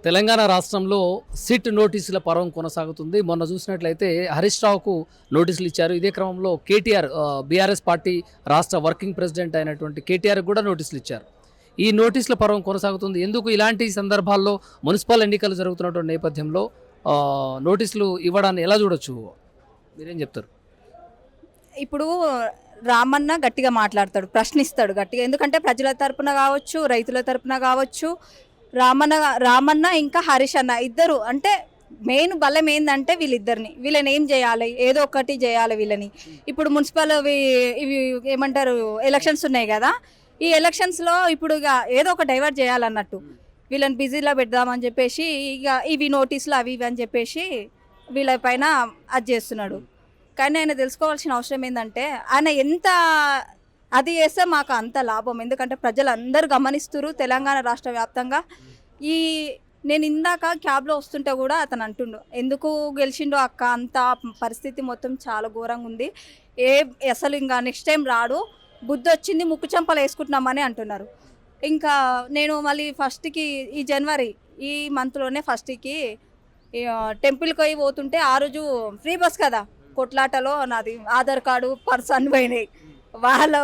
తెలంగాణ రాష్ట్రంలో సిట్ నోటీసుల పర్వం కొనసాగుతుంది. మొన్న చూసినట్లయితే హరీష్ రావుకు నోటీసులు ఇచ్చారు. ఇదే క్రమంలో కేటీఆర్ బీఆర్ఎస్ పార్టీ రాష్ట్ర వర్కింగ్ ప్రెసిడెంట్ అయినటువంటి కేటీఆర్ కూడా నోటీసులు ఇచ్చారు. ఈ నోటీసుల పర్వం కొనసాగుతుంది. ఎందుకు ఇలాంటి సందర్భాల్లో మున్సిపల్ ఎన్నికలు జరుగుతున్నటువంటి నేపథ్యంలో నోటీసులు ఇవ్వడాన్ని ఎలా చూడొచ్చు? మీరేం చెప్తారు? ఇప్పుడు రామన్న గట్టిగా మాట్లాడతాడు, ప్రశ్నిస్తాడు గట్టిగా. ఎందుకంటే ప్రజల తరపున కావచ్చు, రైతుల తరపున కావచ్చు, రామన్న ఇంకా హరీష్ అన్న ఇద్దరు అంటే మెయిన్ బలం ఏంటంటే వీళ్ళని ఏం చేయాలి, ఏదో ఒకటి చేయాలి వీళ్ళని. ఇప్పుడు మున్సిపల్ ఇవి ఏమంటారు ఎలక్షన్స్ ఉన్నాయి కదా, ఈ ఎలక్షన్స్లో ఇప్పుడు ఇక ఏదో ఒక డైవర్ట్ చేయాలన్నట్టు వీళ్ళని బిజీలో పెడదామని చెప్పేసి ఇక ఇవి నోటీసులు అవి ఇవి అని చెప్పేసి వీళ్ళ పైన అది చేస్తున్నాడు. కానీ ఆయన తెలుసుకోవాల్సిన అవసరం ఏంటంటే ఆయన ఎంత అది చేస్తే మాకు అంత లాభం. ఎందుకంటే ప్రజలు అందరూ గమనిస్తున్నారు తెలంగాణ రాష్ట్ర వ్యాప్తంగా. నేను ఇందాక క్యాబ్లో వస్తుంటే కూడా అతను అంటుండు, ఎందుకు గెలిచిండో అక్క, అంత పరిస్థితి మొత్తం చాలా ఘోరంగా ఉంది, అసలు ఇంకా నెక్స్ట్ టైం రాడు, బుద్ధి వచ్చింది, ముక్కు చెంపలు వేసుకుంటున్నామని అంటున్నారు. ఇంకా నేను మళ్ళీ ఫస్ట్కి ఈ జనవరి ఈ మంత్లోనే ఫస్ట్కి టెంపుల్కి పోయి పోతుంటే ఆ రోజు ఫ్రీ బస్ కదా, కొట్లాటలో నాది ఆధార్ కార్డు పర్స్ అన్ని పోయినాయి. వాళ్ళు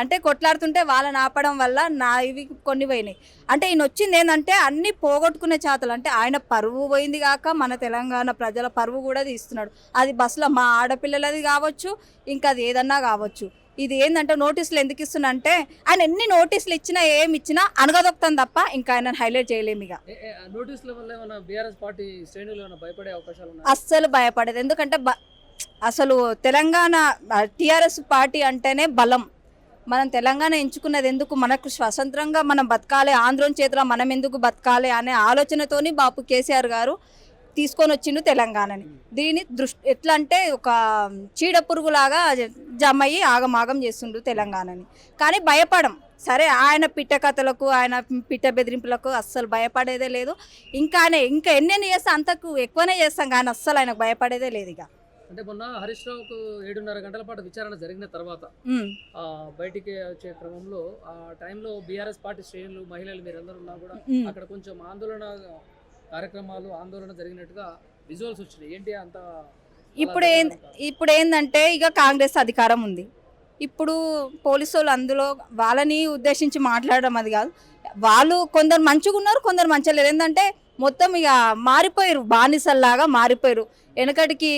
అంటే కొట్లాడుతుంటే వాళ్ళని ఆపడం వల్ల నా ఇవి కొన్ని పోయినాయి. అంటే ఈయన వచ్చింది ఏంటంటే అన్నీ పోగొట్టుకునే చేతలు. అంటే ఆయన పరువు పోయింది కాక మన తెలంగాణ ప్రజల పరువు కూడా తీస్తున్నాడు. అది బస్సులో మా ఆడపిల్లలది కావచ్చు, ఇంకా అది ఏదన్నా కావచ్చు. ఇది ఏంటంటే నోటీసులు ఎందుకు ఇస్తున్నా అంటే ఆయన ఎన్ని నోటీసులు ఇచ్చినా ఏమి ఇచ్చినా అనగదొక్కుతాం తప్ప ఇంకా ఆయన హైలైట్ చేయలేము. ఇక నోటీసుల వల్ల ఏమైనా బీఆర్ఎస్ పార్టీ శ్రేణులు ఏమైనా భయపడే అవకాశాలు ఉన్నాయి? అస్సలు భయపడేది. ఎందుకంటే అసలు తెలంగాణ టీఆర్ఎస్ పార్టీ అంటేనే బలం. మనం తెలంగాణ ఎంచుకున్నది ఎందుకు, మనకు స్వతంత్రంగా మనం బతకాలి, ఆంధ్రోని చేతిలో మనం ఎందుకు బతకాలి అనే ఆలోచనతోని బాపు కేసీఆర్ గారు తీసుకొని వచ్చిండు తెలంగాణని. దీని ఎట్లా అంటే ఒక చీడ పురుగులాగా జమ్మయ్యి ఆగమాగం చేస్తుండు తెలంగాణని. కానీ భయపడం. సరే ఆయన పిట్ట కథలకు, ఆయన పిట్ట బెదిరింపులకు అస్సలు భయపడేదే లేదు. ఇంకా ఎన్నెన్ని చేస్తే అంతకు ఎక్కువనే చేస్తాం కానీ అస్సలు ఆయనకు భయపడేదే లేదు. ఇక అంటే మొన్న హరీష్ రావుకు 7:30 గంటల పాటు విచారణ జరిగిన తర్వాత బయటికి వచ్చే క్రమంలో ఆ టైంలో బీఆర్ఎస్ పార్టీ శ్రేణులు, మహిళలు మీరందరూ ఉన్నా కూడా అక్కడ కొంచెం ఆందోళన జరిగినట్టుగా విజువల్స్ వచ్చినాయి. ఏంటి అంత? ఇప్పుడు ఏంటంటే ఇక కాంగ్రెస్ అధికారం ఉంది. ఇప్పుడు పోలీసు వాళ్ళు అందులో వాళ్ళని ఉద్దేశించి మాట్లాడడం అది కాదు. వాళ్ళు కొందరు మంచిగా ఉన్నారు, కొందరు మంచిగా లేరు. ఏంటంటే మొత్తం ఇక మారిపోయారు, బానిసల్లాగా మారిపోయారు. వెనకటికి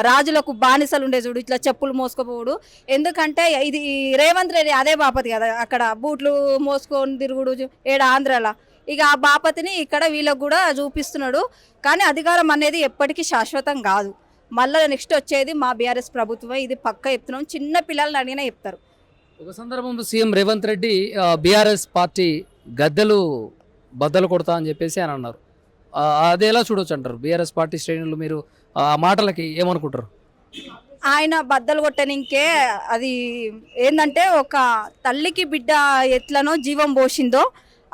రాజులకు బానిసలు ఉండే చూడు, ఇట్లా చెప్పులు మోసుకోపోడు. ఎందుకంటే ఇది రేవంత్ రెడ్డి అదే బాపతి కదా, అక్కడ బూట్లు మోసుకొని తిరుగుడు ఆంధ్రాలో. ఇక ఆ బాపతిని ఇక్కడ వీళ్ళకు కూడా చూపిస్తున్నాడు. కానీ అధికారం అనేది ఎప్పటికీ శాశ్వతం కాదు. మళ్ళీ నెక్స్ట్ వచ్చేది మా బీఆర్ఎస్ ప్రభుత్వం. ఇది పక్క చెప్తున్నాం, చిన్న పిల్లల్ని అడిగినా చెప్తారు. ఒక సందర్భంలో CM Revanth Reddy BRS party గద్దెలు బద్దలు కొడతా అని చెప్పేసి అని అన్నారు. అది ఎలా చూడొచ్చు అంటారు బీఆర్ఎస్ పార్టీ శ్రేణులు? మీరు ఆ మాటలకి ఏమనుకుంటారు? ఆయన బద్దలు కొట్టనికే అది ఏంటంటే ఒక తల్లికి బిడ్డ ఎట్లనో జీవం పోసిందో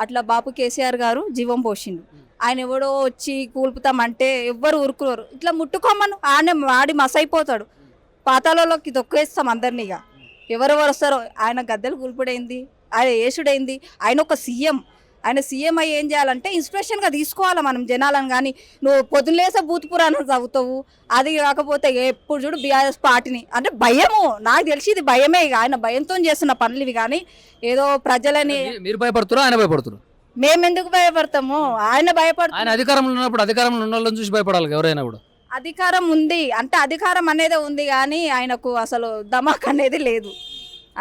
అట్లా బాపు కేసీఆర్ గారు జీవం పోసిండు. ఆయన ఎవడో వచ్చి కూల్పుతామంటే ఎవ్వరు ఊరుకున్నారు. ఇట్లా ముట్టుకోమను, ఆయన వాడి మసైపోతాడు, పాతాలలోకి తొక్కేస్తాం అందరినీ. ఇక ఎవరెవరు వస్తారో ఆయన గద్దెలు కూల్పుడైంది, ఆయన యేసుడైంది. ఆయన ఒక సీఎం. ఆయన సీఎం అయ్యి ఏం చేయాలంటే ఇన్స్పిరేషన్గా తీసుకోవాలి మనం జనాలను. కానీ నువ్వు పొద్దులేసే బూత్ పురాణం చదువుతావు, అది కాకపోతే ఎప్పుడు చూడు బీఆర్ఎస్ పార్టీని అంటే భయము. నాకు తెలిసి ఇది భయమే. ఇక ఆయన భయంతో చేస్తున్న పనులు ఇవి. కానీ ఏదో ప్రజలని మీరు భయపడుతున్నారు, ఆయన భయపడుతున్నారు. మేము ఎందుకు భయపడతాము? ఆయన భయపడతాం. ఆయన అధికారంలో ఉన్నప్పుడు అధికారంలో ఉన్న వాళ్ళని చూసి భయపడాలి ఎవరైనా కూడా. అధికారం ఉంది అంటే అధికారం అనేది ఉంది, కానీ ఆయనకు అసలు ధమాక్ అనేది లేదు.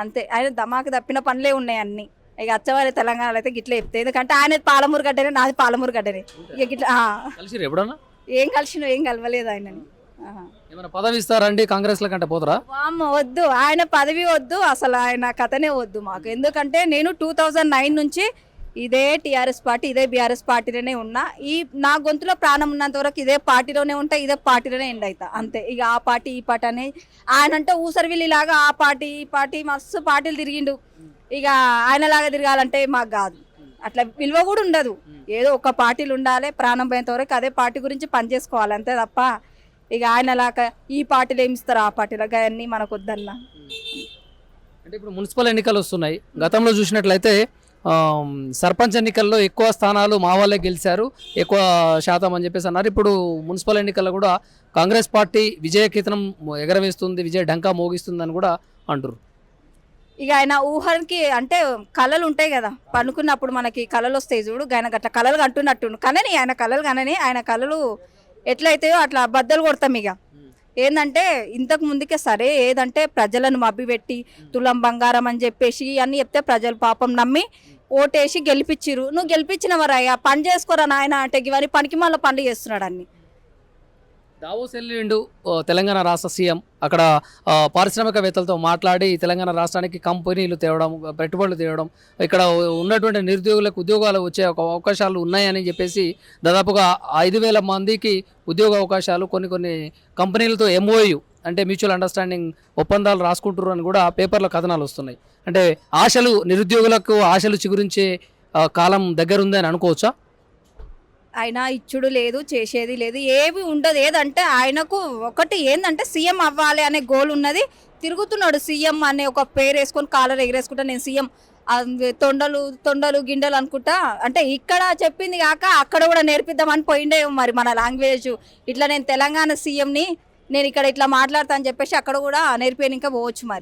అంతే, ఆయన ధమాక్ తప్పిన పనులే ఉన్నాయి అన్నీ. ఇక అచ్చవారి తెలంగాణలో అయితే గిట్లా చెప్తే, ఎందుకంటే ఆయన పాలమూరు గడ్డనే, నాది పాలమూరు గడ్డనే. ఇక గిట్లా ఎప్పుడన్నా ఏం కలిసినా ఏం కలవలేదు ఆయనని. ఏమైనా పదవి ఇస్తారండి కాంగ్రెస్ లో కంటే పోతారా? వద్దు, ఆయన పదవి వద్దు, అసలు ఆయన కథనే వద్దు మాకు. ఎందుకంటే నేను 2009 నుంచి ఇదే టీఆర్ఎస్ పార్టీ, ఇదే బీఆర్ఎస్ పార్టీలోనే ఉన్నా. నా గొంతులో ప్రాణం ఉన్నంత వరకు ఇదే పార్టీలోనే ఉంటా, ఇదే పార్టీలోనే ఎండ్ అవుతా అంతే. ఇక ఆ పార్టీ ఈ పార్టీ అని ఆయన అంటే ఊసరివిల్లిలాగా ఆ పార్టీ ఈ పార్టీ మస్తు పార్టీలు తిరిగిండు. ఇక ఆయనలాగా తిరగాలంటే మాకు కాదు, అట్లా విలువ కూడా ఉండదు. ఏదో ఒక పార్టీలు ఉండాలి, ప్రాణం పోయేంత వరకు అదే పార్టీ గురించి పనిచేసుకోవాలి అంతే తప్ప ఇక ఆయనలాగా ఈ పార్టీలు ఏమి ఇస్తారు ఆ పార్టీలో అవన్నీ మనకు వద్దన్నా. అంటే ఇప్పుడు మున్సిపల్ ఎన్నికలు వస్తున్నాయి. గతంలో చూసినట్లయితే సర్పంచ్ ఎన్నికల్లో ఎక్కువ స్థానాలు మా వాళ్ళే గెలిచారు, ఎక్కువ శాతం అని చెప్పేసి అన్నారు. ఇప్పుడు మున్సిపల్ ఎన్నికల్లో కూడా కాంగ్రెస్ పార్టీ విజయకేతనం ఎగరవేస్తుంది, విజయ డంకా మోగిస్తుంది అని కూడా అంటారు. ఇక ఆయన ఊహకి అంటే కళలు ఉంటాయి కదా, పనుకున్నప్పుడు మనకి కళలు వస్తాయి చూడు, ఆయన గట్ల కళలు అంటున్నట్టు కానీ ఆయన కళలు కనని ఆయన కళలు ఎట్లయితాయో అట్లా బద్దలు కొడతాం. ఇక ఏంటంటే ఇంతకు ముందుకే సరే ఏదంటే ప్రజలను మభ్యపెట్టి తులం బంగారం అని చెప్పేసి అన్నీ చెప్తే ప్రజలు పాపం నమ్మి ఓటేసి గెలిపించిరు. నువ్వు గెలిపించినవరయ్యా, పని చేసుకోరా నాయన అంటే ఇవన్నీ పనికి మళ్ళీ పనులు చేస్తున్నాడు అన్ని. దావోస్ వెళ్ళిండు తెలంగాణ రాష్ట్ర సీఎం. అక్కడ పారిశ్రామికవేత్తలతో మాట్లాడి తెలంగాణ రాష్ట్రానికి కంపెనీలు తేవడం, పెట్టుబడులు తేవడం, ఇక్కడ ఉన్నటువంటి నిరుద్యోగులకు ఉద్యోగాలు వచ్చే అవకాశాలు ఉన్నాయని చెప్పేసి దాదాపుగా 5,000 మందికి ఉద్యోగ అవకాశాలు కొన్ని కంపెనీలతో MOU అంటే మ్యూచువల్ అండర్స్టాండింగ్ ఒప్పందాలు రాసుకుంటారు అని కూడా పేపర్లో కథనాలు వస్తున్నాయి. అంటే ఆశలు, నిరుద్యోగులకు ఆశలు చిగురించే కాలం దగ్గరుందని అనుకోవచ్చా? ఆయన ఇచ్చుడు లేదు, చేసేది లేదు, ఏవి ఉండదు. ఏదంటే ఆయనకు ఒకటి ఏంటంటే సీఎం అవ్వాలి అనే గోల్ ఉన్నది. తిరుగుతున్నాడు సీఎం అనే ఒక పేరు వేసుకొని కాలర్ ఎగరేసుకుంటా నేను సీఎం, తొండలు గిండలు అనుకుంటా. అంటే ఇక్కడ చెప్పింది కాక అక్కడ కూడా నేర్పిద్దామని పోయిండే మరి మన లాంగ్వేజ్. ఇట్లా నేను తెలంగాణ సీఎంని, నేను ఇక్కడ ఇట్లా మాట్లాడతా అని చెప్పేసి అక్కడ కూడా నేర్పేయని ఇంకా పోవచ్చు మరి.